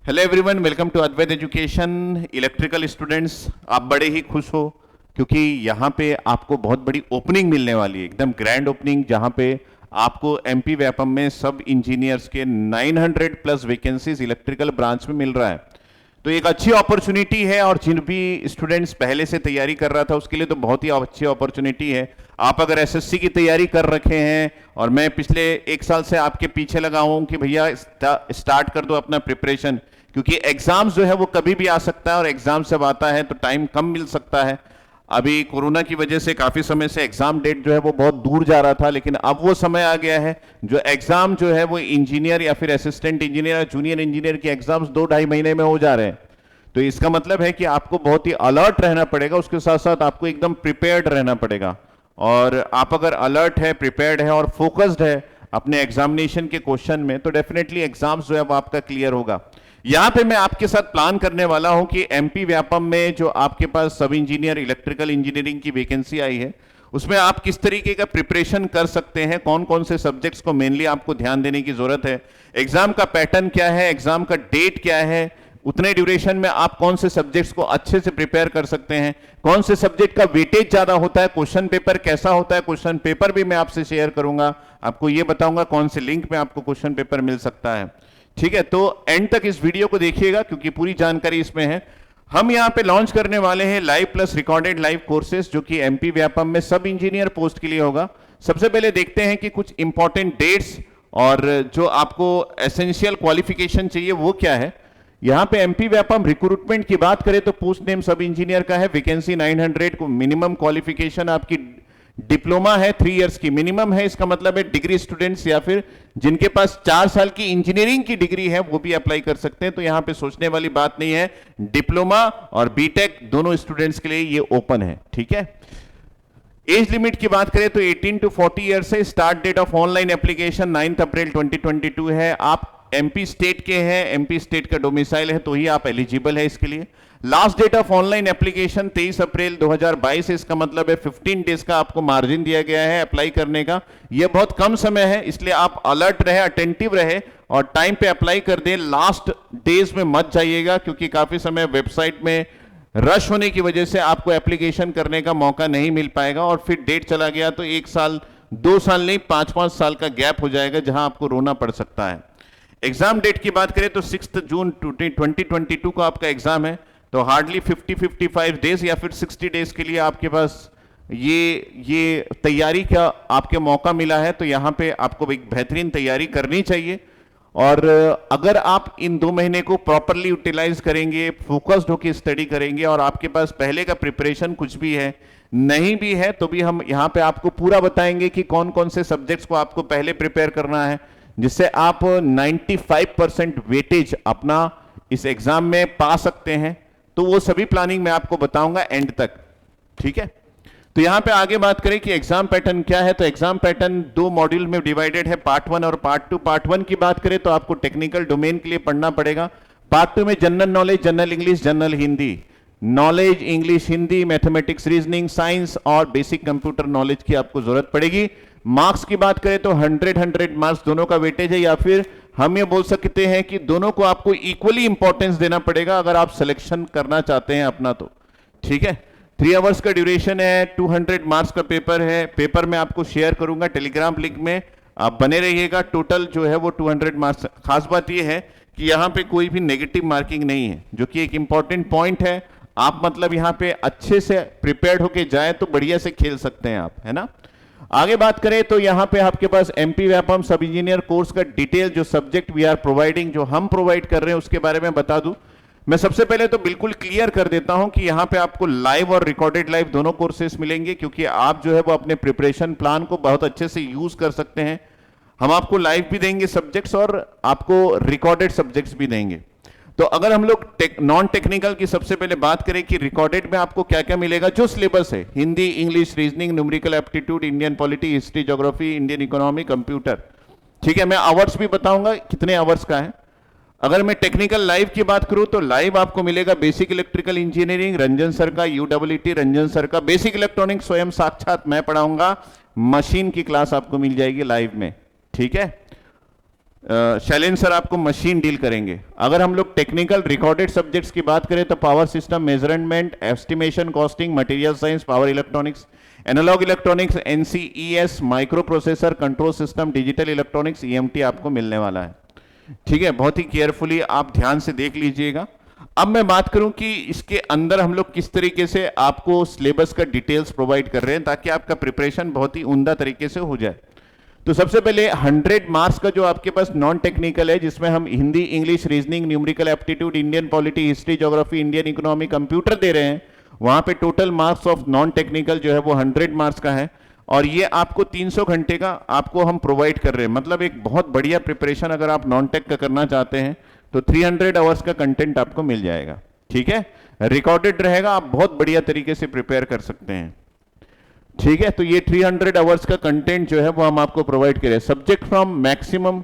Hello everyone, welcome to Advait education. Electrical students, आप बड़े ही खुश हो क्योंकि यहाँ पे आपको बहुत बड़ी ओपनिंग मिलने वाली है, एकदम ग्रैंड ओपनिंग, जहाँ पे आपको एमपी व्यापम में सब इंजीनियर्स के 900 प्लस वैकेंसीज इलेक्ट्रिकल ब्रांच में मिल रहा है। तो एक अच्छी अपॉर्चुनिटी है और जिन भी स्टूडेंट्स पहले से तैयारी कर रहा था उसके लिए तो बहुत ही अच्छी अपॉर्चुनिटी है। आप अगर एसएससी की तैयारी कर रखे हैं और मैं पिछले एक साल से आपके पीछे लगा हूं कि भैया स्टार्ट कर दो अपना प्रिपरेशन, क्योंकि एग्जाम्स जो है वो कभी भी आ सकता है और एग्जाम जब आता है तो टाइम कम मिल सकता है। अभी कोरोना की वजह से काफी समय से एग्जाम डेट जो है वो बहुत दूर जा रहा था, लेकिन अब वो समय आ गया है जो एग्जाम जो है वो इंजीनियर या फिर असिस्टेंट इंजीनियर या जूनियर इंजीनियर के एग्जाम्स 2-2.5 महीने में हो जा रहे हैं। तो इसका मतलब है कि आपको बहुत ही अलर्ट रहना पड़ेगा, उसके साथ साथ आपको एकदम प्रिपेयर्ड रहना पड़ेगा। और आप अगर अलर्ट है, प्रिपेयर्ड है और फोकस्ड है अपने एग्जामिनेशन के क्वेश्चन में, तो डेफिनेटली एग्जाम्स जो है वो आपका क्लियर होगा। यहां पे मैं आपके साथ प्लान करने वाला हूं कि एमपी व्यापम में जो आपके पास सब इंजीनियर इलेक्ट्रिकल इंजीनियरिंग की वैकेंसी आई है उसमें आप किस तरीके का प्रिपरेशन कर सकते हैं, कौन कौन से सब्जेक्ट्स को मेनली आपको ध्यान देने की जरूरत है, एग्जाम का पैटर्न क्या है, एग्जाम का डेट क्या है, उतने ड्यूरेशन में आप कौन से सब्जेक्ट्स को अच्छे से प्रिपेयर कर सकते हैं, कौन से सब्जेक्ट का वेटेज ज्यादा होता है, क्वेश्चन पेपर कैसा होता है, क्वेश्चन पेपर भी मैं आपसे शेयर करूंगा, आपको यह बताऊंगा कौन से लिंक में आपको क्वेश्चन पेपर मिल सकता है। ठीक है, तो एंड तक इस वीडियो को देखिएगा क्योंकि पूरी जानकारी इसमें है। हम यहां पे लॉन्च करने वाले हैं live plus recorded live courses, जो कि एमपी व्यापम में सब इंजीनियर पोस्ट के लिए होगा। सबसे पहले देखते हैं कि कुछ इंपॉर्टेंट डेट्स और जो आपको एसेंशियल क्वालिफिकेशन चाहिए वो क्या है। यहां पे एमपी व्यापम रिक्रूटमेंट की बात करें तो पोस्ट नेम सब इंजीनियर का है, वैकेंसी 900 को, मिनिमम क्वालिफिकेशन आपकी डिप्लोमा है, 3 इयर्स की मिनिमम है। इसका मतलब है डिग्री स्टूडेंट्स या फिर जिनके पास 4 साल की इंजीनियरिंग की डिग्री है वो भी अप्लाई कर सकते हैं। तो यहां पे सोचने वाली बात नहीं है, डिप्लोमा और बीटेक दोनों स्टूडेंट्स के लिए ये ओपन है। ठीक है, एज लिमिट की बात करें तो 18 to 40 ईयर्स है। Start date of online application 9 April 2022 है। आप एमपी स्टेट के हैं, एमपी स्टेट का डोमिसाइल है तो ही आप एलिजिबल है इसके लिए। Last date of online application 23 April 2022 है। इसका मतलब है 15 डेज का आपको मार्जिन दिया गया है अप्लाई करने का। यह बहुत कम समय है, इसलिए आप अलर्ट रहे, अटेंटिव रहे और टाइम पे अप्लाई कर दें। लास्ट डेज में मत जाइएगा क्योंकि काफी समय वेबसाइट में रश होने की वजह से आपको एप्लीकेशन करने का मौका नहीं मिल पाएगा और फिर डेट चला गया तो 1 साल 2 साल नहीं 5-5 साल का गैप हो जाएगा जहां आपको रोना पड़ सकता है। एग्जाम डेट की बात करें तो 6 जून 2022 को आपका एग्जाम है, तो हार्डली 50-55 डेज या फिर 60 डेज के लिए आपके पास ये तैयारी का आपके मौका मिला है। तो यहां पे आपको एक बेहतरीन तैयारी करनी चाहिए और अगर आप इन 2 महीने को प्रॉपरली यूटिलाइज करेंगे, फोकस्ड होकर स्टडी करेंगे और आपके पास पहले का प्रिपरेशन कुछ भी है नहीं भी है तो भी हम यहां पे आपको पूरा बताएंगे कि कौन कौन से सब्जेक्ट्स को आपको पहले प्रिपेयर करना है, जिससे आप 95% वेटेज अपना इस एग्जाम में पा सकते हैं। तो वो सभी प्लानिंग मैं आपको बताऊंगा एंड तक। ठीक है, तो यहां पे आगे बात करें कि एग्जाम पैटर्न क्या है, तो एग्जाम पैटर्न 2 मॉड्यूल में डिवाइडेड है, पार्ट 1 और पार्ट 2। पार्ट 1 की बात करें तो आपको टेक्निकल डोमेन के लिए पढ़ना पड़ेगा। पार्ट 2 में general knowledge, general English, general Hindi, knowledge English Hindi, mathematics, reasoning, science और बेसिक कंप्यूटर नॉलेज की आपको जरूरत पड़ेगी। मार्क्स की बात करें तो 100 मार्क्स दोनों का वेटेज है, या फिर हम ये बोल सकते हैं कि दोनों को आपको इक्वली इंपॉर्टेंस देना पड़ेगा अगर आप सिलेक्शन करना चाहते हैं अपना तो। ठीक है, 3 आवर्स का ड्यूरेशन है, 200 मार्क्स का पेपर है। पेपर में आपको शेयर करूंगा टेलीग्राम लिंक में, आप बने रहिएगा। टोटल जो है वो 200 मार्क्स। खास बात ये है कि यहां पे कोई भी नेगेटिव मार्किंग नहीं है, जो कि एक इंपॉर्टेंट पॉइंट है। आप मतलब यहां पे अच्छे से प्रिपेयर्ड होके जाए तो बढ़िया से खेल सकते हैं आप, है ना। आगे बात करें तो यहां पे आपके पास एमपी व्यापम सब इंजीनियर कोर्स का डिटेल, जो सब्जेक्ट वी आर प्रोवाइडिंग, जो हम प्रोवाइड कर रहे हैं उसके बारे में बता दूं। मैं सबसे पहले तो बिल्कुल क्लियर कर देता हूं कि यहां पे आपको लाइव और रिकॉर्डेड लाइव दोनों कोर्सेस मिलेंगे, क्योंकि आप जो है वो अपने प्रिपरेशन प्लान को बहुत अच्छे से यूज कर सकते हैं। हम आपको लाइव भी देंगे सब्जेक्ट्स और आपको रिकॉर्डेड सब्जेक्ट्स भी देंगे। तो अगर हम लोग नॉन टेक्निकल की सबसे पहले बात करें कि रिकॉर्डेड में आपको क्या क्या मिलेगा, जो सिलेबस है, Hindi, English, reasoning, numerical aptitude, Indian polity, history, geography, Indian economy, computer. ठीक है, मैं आवर्स भी बताऊंगा कितने आवर्स का है। अगर मैं टेक्निकल लाइव की बात करूं तो लाइव आपको मिलेगा basic electrical engineering, Ranjan sir का, यूडब्ल्यूटी रंजन सर का, बेसिक इलेक्ट्रॉनिक्स स्वयं साक्षात मैं पढ़ाऊंगा, मशीन की क्लास आपको मिल जाएगी लाइव में। ठीक है, शैलेंद्र सर आपको मशीन डील करेंगे। अगर हम लोग टेक्निकल रिकॉर्डेड सब्जेक्ट्स की बात करें तो power system, measurement, estimation, costing, material science, power electronics, analogue electronics, NCES, microprocessor, control system, digital electronics, EMT आपको मिलने वाला है। ठीक है, बहुत ही केयरफुली आप ध्यान से देख लीजिएगा। अब मैं बात करूं कि इसके अंदर हम लोग किस तरीके से आपको सिलेबस का डिटेल्स प्रोवाइड कर रहे हैं ताकि आपका प्रिपरेशन बहुत ही उम्दा तरीके से हो जाए। तो सबसे पहले 100 मार्क्स का जो आपके पास नॉन टेक्निकल है, जिसमें हम Hindi, English, reasoning, numerical aptitude, Indian polity, history, geography, Indian economy, computer दे रहे हैं, वहां पे total marks of non technical जो है वो 100 मार्क्स का है और ये आपको 300 घंटे का आपको हम प्रोवाइड कर रहे हैं। मतलब एक बहुत बढ़िया प्रिपरेशन अगर आप नॉन टेक का करना चाहते हैं तो 300 आवर्स का कंटेंट आपको मिल जाएगा। ठीक है, रिकॉर्डेड रहेगा, आप बहुत बढ़िया तरीके से प्रिपेयर कर सकते हैं। ठीक है, तो ये 300 आवर्स का कंटेंट जो है वो हम आपको प्रोवाइड करें। Subject from maximum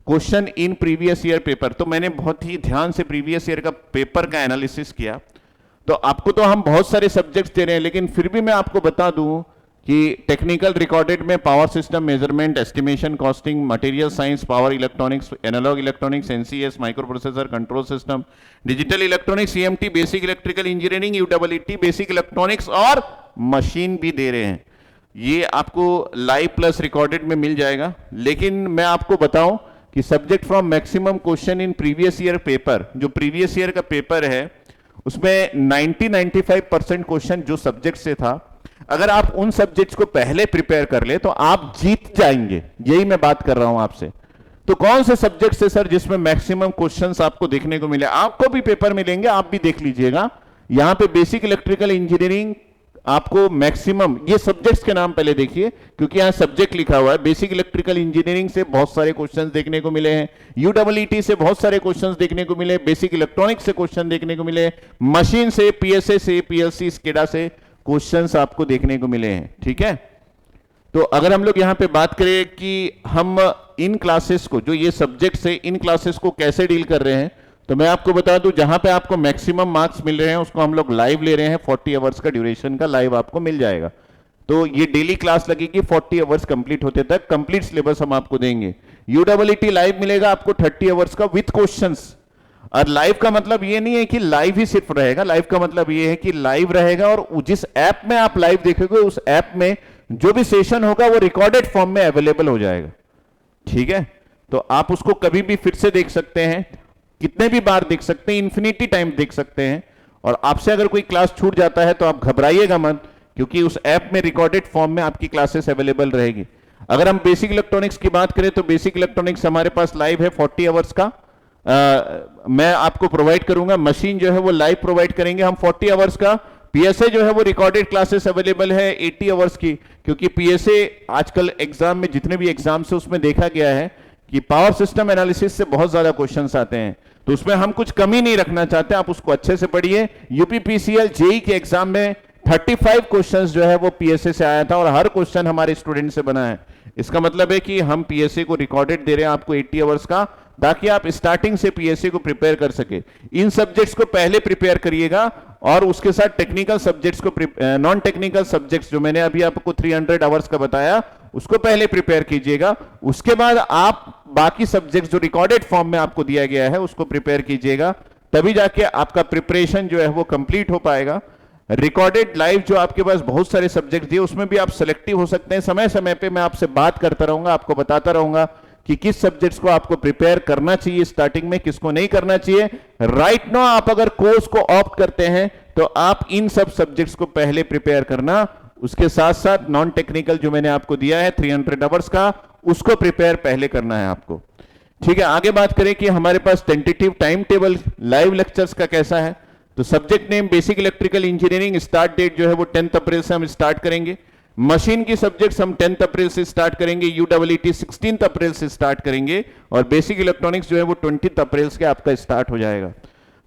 question in previous year paper, तो मैंने बहुत ही ध्यान से प्रीवियस ईयर का पेपर का एनालिसिस किया। तो आपको तो हम बहुत सारे सब्जेक्ट्स दे रहे हैं, लेकिन फिर भी मैं आपको बता दूं कि टेक्निकल रिकॉर्डेड में power system, measurement, estimation, costing, material science, power electronics, analogue electronics, NCS, microprocessor, control system, digital electronics, CMT, basic electrical engineering, UWT, basic electronics और मशीन भी दे रहे हैं। ये आपको लाइव प्लस रिकॉर्डेड में मिल जाएगा। लेकिन मैं आपको बताऊं कि subject from maximum question in previous year paper, जो प्रीवियस ईयर का पेपर है उसमें 90-95% क्वेश्चन जो सब्जेक्ट से था, अगर आप उन सब्जेक्ट्स को पहले प्रिपेयर कर ले तो आप जीत जाएंगे। यही मैं बात कर रहा हूं आपसे। तो कौन से सब्जेक्ट से सर जिसमें मैक्सिमम क्वेश्चंस आपको देखने को मिले? आपको भी पेपर मिलेंगे, आप भी देख लीजिएगा। यहां पे बेसिक इलेक्ट्रिकल इंजीनियरिंग आपको मैक्सिमम, ये सब्जेक्ट्स के नाम पहले देखिए क्योंकि यहां सब्जेक्ट लिखा हुआ है। बेसिक इलेक्ट्रिकल इंजीनियरिंग से बहुत सारे क्वेश्चंस देखने को मिले हैं, यूडब्ल्यूटी से बहुत सारे क्वेश्चंस देखने को मिले, बेसिक इलेक्ट्रॉनिक्स से क्वेश्चन देखने को मिले, मशीन से, पीएसए से, पीएलसी, स्केडा से क्वेश्चंस आपको देखने को मिले हैं। ठीक है, तो अगर हम लोग यहां पे बात करें कि हम इन क्लासेस को, जो ये सब्जेक्ट है, इन क्लासेस को कैसे डील कर रहे हैं, तो मैं आपको बता दूं जहां पे आपको मैक्सिमम मार्क्स मिल रहे हैं उसको हम लोग लाइव ले रहे हैं। 40 आवर्स का ड्यूरेशन का लाइव आपको मिल जाएगा। तो ये डेली क्लास लगेगी 40 आवर्स कंप्लीट होते तक, कंप्लीट सिलेबस हम आपको देंगे। यूडब्ल्यूटी लाइव मिलेगा आपको 30 आवर्स का विथ क्वेश्चंस। और लाइव का मतलब ये नहीं है कि लाइव ही सिर्फ रहेगा, लाइव का मतलब ये है कि लाइव रहेगा और जिस ऐप में आप लाइव देखोगे उस ऐप में जो भी सेशन होगा वो रिकॉर्डेड फॉर्म में अवेलेबल हो जाएगा। ठीक है, तो आप उसको कभी भी फिर से देख सकते हैं, कितने भी बार देख सकते हैं, इन्फिनिटी टाइम देख सकते हैं। और आपसे अगर कोई क्लास छूट जाता है तो आप घबराइएगा मत, क्योंकि उस ऐप में रिकॉर्डेड फॉर्म में आपकी क्लासेस अवेलेबल रहेगी। अगर हम बेसिक इलेक्ट्रॉनिक्स की बात करें तो बेसिक इलेक्ट्रॉनिक्स हमारे पास लाइव है 40 आवर्स का, मैं आपको प्रोवाइड करूंगा। मशीन जो है वो लाइव प्रोवाइड करेंगे हम 40 आवर्स का। पीएसए जो है वो रिकॉर्डेड क्लासेस अवेलेबल है 80 आवर्स की, क्योंकि पीएसए आजकल एग्जाम में, जितने भी एग्जाम से उसमें देखा गया है कि पावर सिस्टम एनालिसिस से बहुत ज्यादा क्वेश्चंस आते हैं, तो उसमें हम कुछ कमी नहीं रखना चाहते। आप उसको अच्छे से पढ़िए। यूपीपीसीएल जेई के एग्जाम में 35 क्वेश्चंस जो है वो पीएसए से आया था और हर क्वेश्चन हमारे स्टूडेंट से बना है। इसका मतलब है कि हम पीएसए को रिकॉर्डेड दे रहे हैं आपको 80 आवर्स का, ताकि आप स्टार्टिंग से पीएसए को प्रिपेयर कर सके। इन सब्जेक्ट्स को पहले प्रिपेयर करिएगा और उसके साथ टेक्निकल सब्जेक्ट्स को, नॉन टेक्निकल सब्जेक्ट्स जो मैंने अभी आपको 300 आवर्स का बताया उसको पहले प्रिपेयर कीजिएगा। उसके बाद आप बाकी सब्जेक्ट्स जो रिकॉर्डेड फॉर्म में आपको दिया गया है उसको प्रिपेयर कीजिएगा, तभी जाके आपका प्रिपरेशन जो है वो कंप्लीट हो पाएगा। रिकॉर्डेड लाइव जो आपके पास बहुत सारे सब्जेक्ट दिए उसमें भी आप सिलेक्टिव हो सकते हैं। समय समय पे मैं आपसे बात करता रहूंगा, आपको बताता रहूंगा कि किस सब्जेक्ट्स को आपको प्रिपेयर करना चाहिए स्टार्टिंग में, किसको नहीं करना चाहिए। राइट नाउ आप अगर कोर्स को ऑप्ट करते हैं तो आप इन सब सब्जेक्ट्स को पहले प्रिपेयर करना, उसके साथ साथ नॉन टेक्निकल जो मैंने आपको दिया है 300 आवर्स का, उसको प्रिपेयर पहले करना है आपको। ठीक है, आगे बात करें कि हमारे पास tentative time table live lectures का कैसा है। तो subject name basic electrical engineering, start date जो है वो 10 अप्रैल से हम स्टार्ट करेंगे। मशीन की सब्जेक्ट्स हम 10 अप्रैल से स्टार्ट करेंगे, यूडब्ल्यूटी 16 अप्रैल से स्टार्ट करेंगे और बेसिक इलेक्ट्रॉनिक्स जो है वो 20 अप्रैल से आपका स्टार्ट हो जाएगा।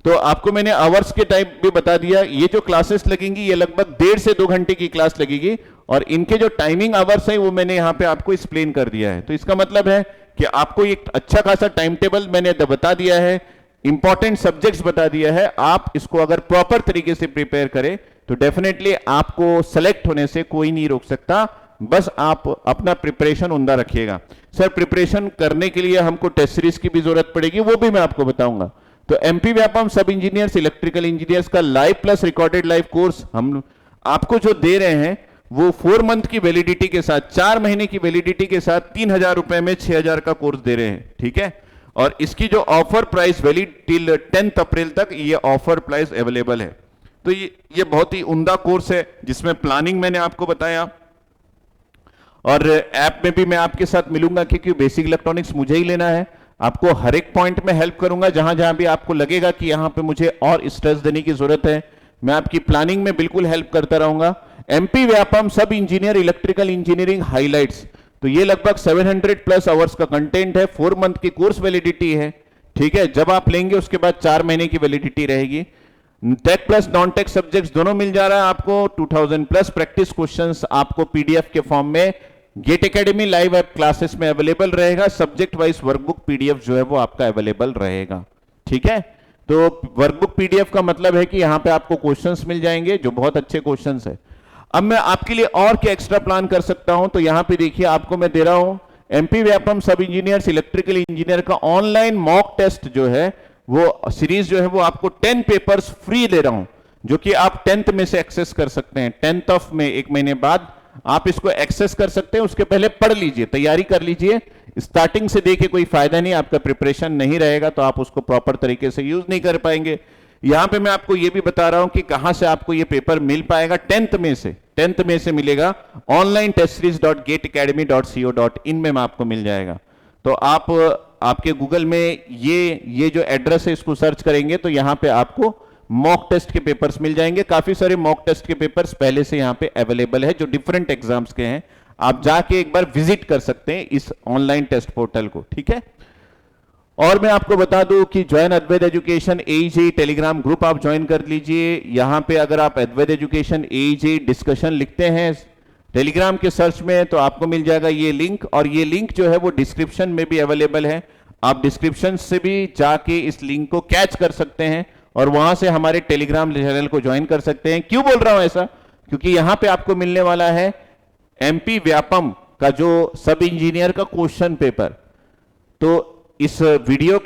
तो आपको मैंने आवर्स के टाइप भी बता दिया। ये जो क्लासेस लगेंगी ये लगभग 1.5 से 2 घंटे की क्लास लगेगी और इनके जो टाइमिंग आवर्स है वो मैंने यहाँ पे आपको एक्सप्लेन कर दिया है। तो इसका मतलब है कि आपको एक अच्छा खासा टाइम टेबल मैंने बता दिया है, इंपॉर्टेंट सब्जेक्ट्स बता दिया है। आप इसको अगर प्रॉपर तरीके से प्रिपेयर करें तो डेफिनेटली आपको सेलेक्ट होने से कोई नहीं रोक सकता। बस आप अपना प्रिपरेशन उंदा रखिएगा। सर प्रिपरेशन करने के लिए हमको टेस्ट सीरीज की भी जरूरत पड़ेगी, वो भी मैं आपको बताऊंगा। तो एमपी व्यापम सब इंजीनियर्स इलेक्ट्रिकल इंजीनियर्स का live plus recorded live course हम आपको जो दे रहे हैं वो 4 मंथ की वैलिडिटी के साथ, 4 महीने की वैलिडिटी के साथ 3000 रुपए में 6000 का कोर्स दे रहे हैं, ठीक है। और इसकी जो ऑफर प्राइस वैलिड टिल 10 अप्रैल तक ये ऑफर प्राइस अवेलेबल है। तो ये बहुत ही उम्दा कोर्स है जिसमें प्लानिंग मैंने आपको बताया, और ऐप में भी मैं आपके साथ मिलूंगा क्योंकि बेसिक इलेक्ट्रॉनिक्स मुझे ही लेना है। आपको हर एक पॉइंट में हेल्प करूंगा, जहां जहां भी आपको लगेगा कि यहां पे मुझे और स्ट्रेस देने की जरूरत है, मैं आपकी प्लानिंग में बिल्कुल हेल्प करता रहूंगा। एमपी व्यापम सब इंजीनियर इलेक्ट्रिकल इंजीनियरिंग हाइलाइट्स, तो ये लगभग 700 प्लस आवर्स का कंटेंट है, 4 मंथ की कोर्स वैलिडिटी है, ठीक है। जब आप लेंगे उसके बाद 4 महीने की वैलिडिटी रहेगी। Tech plus non tech subjects दोनों मिल जा रहा है आपको। 2000 प्लस प्रैक्टिस क्वेश्चंस आपको पीडीएफ के फॉर्म में GATE academy live app classes में अवेलेबल रहेगा। सब्जेक्ट वाइज वर्कबुक पीडीएफ जो है वो आपका अवेलेबल रहेगा, ठीक है। तो वर्कबुक पीडीएफ का मतलब है कि यहां पे आपको क्वेश्चंस मिल जाएंगे जो बहुत अच्छे क्वेश्चंस है। अब मैं आपके लिए और क्या एक्स्ट्रा प्लान कर सकता हूं, तो यहां पे देखिए आपको मैं दे रहा हूं एमपी व्यापम सब इंजीनियर्स इलेक्ट्रिकल इंजीनियर का ऑनलाइन मॉक टेस्ट जो है वो सीरीज जो है वो आपको 10 पेपर्स फ्री दे रहा हूं, जो कि आप 10th में से एक्सेस कर सकते हैं। 10th ऑफ में 1 महीने बाद आप इसको एक्सेस कर सकते हैं। उसके पहले पढ़ लीजिए, तैयारी कर लीजिए। स्टार्टिंग से देखे कोई फायदा नहीं, आपका प्रिपरेशन नहीं रहेगा तो आप उसको प्रॉपर तरीके से यूज नहीं कर पाएंगे। यहां पे मैं आपको ये भी बता रहा हूं कि कहां से आपको ये पेपर मिल पाएगा। 10th में से मिलेगा ऑनलाइन टेस्ट series.gateacademy.co.in में आपको मिल जाएगा। तो आप आपके गूगल में ये जो एड्रेस है इसको सर्च करेंगे तो यहां पे आपको मॉक टेस्ट के पेपर्स मिल जाएंगे। काफी सारे मॉक टेस्ट के पेपर्स पहले से यहां पे अवेलेबल है जो डिफरेंट एग्जाम्स के हैं। आप जाके एक बार विजिट कर सकते हैं इस ऑनलाइन टेस्ट पोर्टल को, ठीक है। और मैं आपको बता दूं कि ज्वाइन अद्वैत एजुकेशन एईजे टेलीग्राम ग्रुप आप ज्वाइन कर लीजिए। यहां पे अगर आप अद्वैत एजुकेशन एईजे डिस्कशन लिखते हैं टेलीग्राम के सर्च में तो आपको मिल जाएगा ये लिंक, और ये लिंक जो है वो डिस्क्रिप्शन में भी अवेलेबल है। आप डिस्क्रिप्शन से भी जाके इस लिंक को कैच कर सकते हैं और वहां से हमारे टेलीग्राम चैनल को ज्वाइन कर सकते हैं। क्यों बोल रहा हूं ऐसा, क्योंकि यहां पे आपको मिलने वाला है एमपी व्यापम का जो सब इंजीनियर का क्वेश्चन पेपर। तो इस वीडियो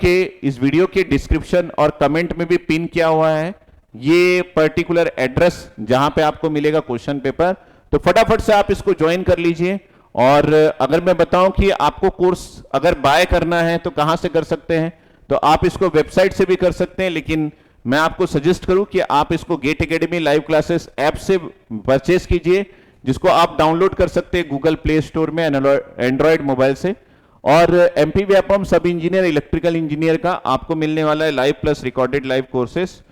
के डिस्क्रिप्शन और कमेंट में भी पिन किया हुआ है ये पर्टिकुलर एड्रेस जहां पे आपको मिलेगा क्वेश्चन पेपर। तो फटाफट से आप इसको ज्वाइन कर लीजिए। और अगर मैं बताऊं कि आपको कोर्स अगर बाय करना है तो कहां से कर सकते हैं, तो आप इसको वेबसाइट से भी कर सकते हैं, लेकिन मैं आपको सजेस्ट करूं कि आप इसको GATE academy live classes app से परचेस कीजिए, जिसको आप डाउनलोड कर सकते हैं गूगल प्ले स्टोर में एंड्रॉयड मोबाइल से। और एमपी व्यापम सब इंजीनियर इलेक्ट्रिकल इंजीनियर का आपको मिलने वाला है live plus recorded live courses,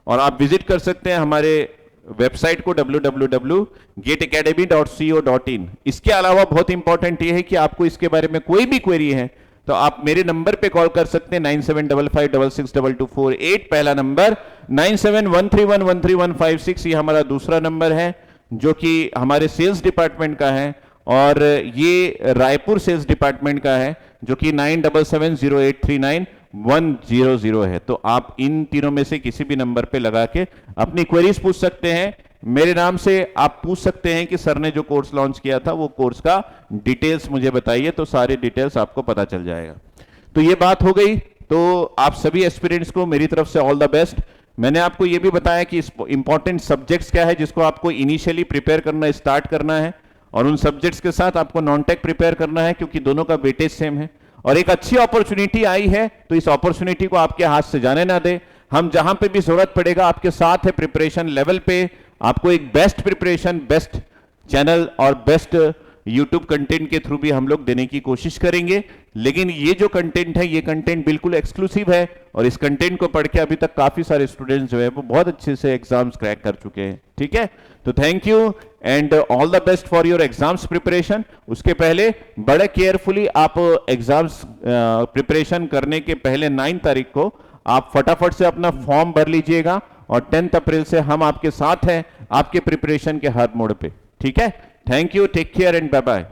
और आप विजिट कर सकते हैं हमारे वेबसाइट को www.gateacademy.co.in। इसके अलावा बहुत इंपॉर्टेंट ये है कि आपको इसके बारे में कोई भी क्वेरी है तो आप मेरे नंबर पे कॉल कर सकते हैं 9755662248 पहला नंबर, 9713113156 ये हमारा दूसरा नंबर है जो कि हमारे सेल्स डिपार्टमेंट का है, और ये रायपुर सेल्स डिपार्टमेंट का है जो कि 9770839100 है। तो आप इन तीनों में से किसी भी नंबर पे लगा के अपनी क्वेरीज पूछ सकते हैं। मेरे नाम से आप पूछ सकते हैं कि सर ने जो कोर्स लॉन्च किया था वो कोर्स का डिटेल्स मुझे बताइए, तो सारे डिटेल्स आपको पता चल जाएगा। तो ये बात हो गई। तो आप सभी एस्पिरेंट्स को मेरी तरफ से ऑल द बेस्ट। मैंने आपको ये भी बताया कि इंपॉर्टेंट सब्जेक्ट्स क्या है जिसको आपको इनिशियली प्रिपेयर करना स्टार्ट करना है, और उन सब्जेक्ट्स के साथ आपको नॉन टेक प्रिपेयर करना है क्योंकि दोनों का वेटेज सेम है। और एक अच्छी अपॉर्चुनिटी आई है तो इस अपॉर्चुनिटी को आपके हाथ से जाने ना दे। हम जहां पे भी जरूरत पड़ेगा आपके साथ है प्रिपरेशन लेवल पे। आपको एक बेस्ट प्रिपरेशन, बेस्ट चैनल और बेस्ट यूट्यूब कंटेंट के थ्रू भी हम लोग देने की कोशिश करेंगे। लेकिन ये जो कंटेंट है ये कंटेंट बिल्कुल एक्सक्लूसिव है, और इस कंटेंट को पढ़ के अभी तक काफी सारे स्टूडेंट्स जो है वो बहुत अच्छे से एग्जाम्स क्रैक कर चुके हैं, ठीक है। तो thank you and all the best for your exams preparation. उसके पहले बड़े केयरफुली आप एग्जाम्स प्रिपरेशन करने के पहले 9 तारीख को आप फटाफट से अपना फॉर्म भर लीजिएगा, और 10 अप्रैल से हम आपके साथ हैं आपके प्रिपरेशन के हर मोड़ पे, ठीक है। Thank you, take care and bye bye.